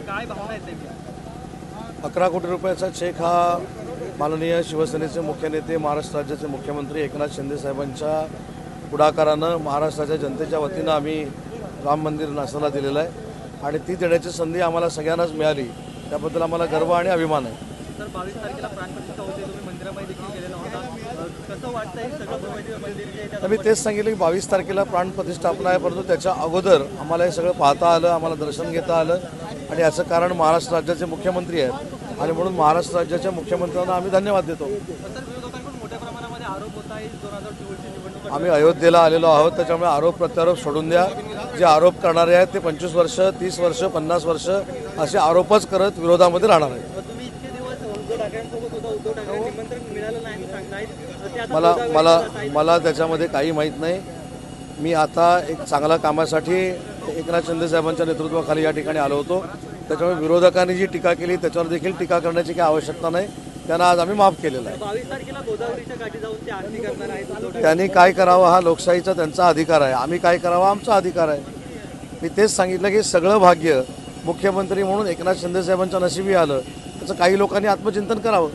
काय भावना आहेत त्यांच्या? 11 कोटी रुपयाचा चेक हा माननीय शिवसेनेचे मुख्य नेते महाराष्ट्र राज्याचे मुख्यमंत्री एकनाथ शिंदे साहेबांच्या पुढाकारानं महाराष्ट्राच्या जनतेच्या वतीनं आम्ही राम मंदिर नासाला दिलेलं आहे आणि ती देण्याची संधी आम्हाला सगळ्यांनाच मिळाली, त्याबद्दल आम्हाला गर्व आणि अभिमान आहे. तर 22 तारखेला प्राणप्रतिष्ठा होते, तुम्ही मंदिरामध्ये देखील गेलेला होता. कसं वाटतं हे सगळं भव्य मंदिर जे आहे तर मी तेच सांगितलं की 22 तारखेला प्राणप्रतिष्ठापना आहे, परंतु त्याच्या अगोदर आम्हाला हे सगळं पाहता आलं, आम्हाला दर्शन घेता आलं आणि याचं कारण महाराष्ट्र राज्याचे मुख्यमंत्री आहेत आणि म्हणून महाराष्ट्र राज्याच्या मुख्यमंत्र्यांना आम्ही धन्यवाद देतो. तर विरोधकांकडून मोठ्या प्रमाणामध्ये आरोप होत आहे 2024ची निवडणूक. आम्ही अयोध्येला आलेलो आहोत, त्याच्यामुळे आरोप प्रत्यारोप सोडून द्या. जे आरोप करणारे आहेत ते 25 वर्ष 30 वर्ष 50 वर्ष असे आरोपच करत विरोधामध्ये राहणार आहेत. तुम्ही इतके दिवस उद्धव ठाकरेंसोबत होता, उद्धव ठाकरे निमंत्रण मिळालं नाही सांगतायत ते आता मला दोघा मला वेळेला जाईल. मला त्याच्यामध्ये काही माहीत नाही. मी आता एक चांगल्या कामासाठी एकनाथ शिंदे साहेबांच्या नेतृत्वाखाली या ठिकाणी आलो होतो, त्याच्यामुळे विरोधकांनी जी टीका केली त्याच्यावर देखील टीका करण्याची काही आवश्यकता नाही. त्यांना आज आम्ही माफ केलेलं आहे. 22 तारखेला गोदावरीच्या काठी जाऊन ते आरती करणार आहेत उद्धव ठाकरे. त्यांनी काय करावं हा लोकशाहीचा त्यांचा अधिकार आहे, आम्ही काय करावं आमचा अधिकार आहे. मी तेच सांगितलं की सगळं भाग्य मुख्यमंत्री म्हणून एकनाथ शिंदे साहेबांच्या नशिबी आलं, त्याचं काही लोकांनी आत्मचिंतन करावं.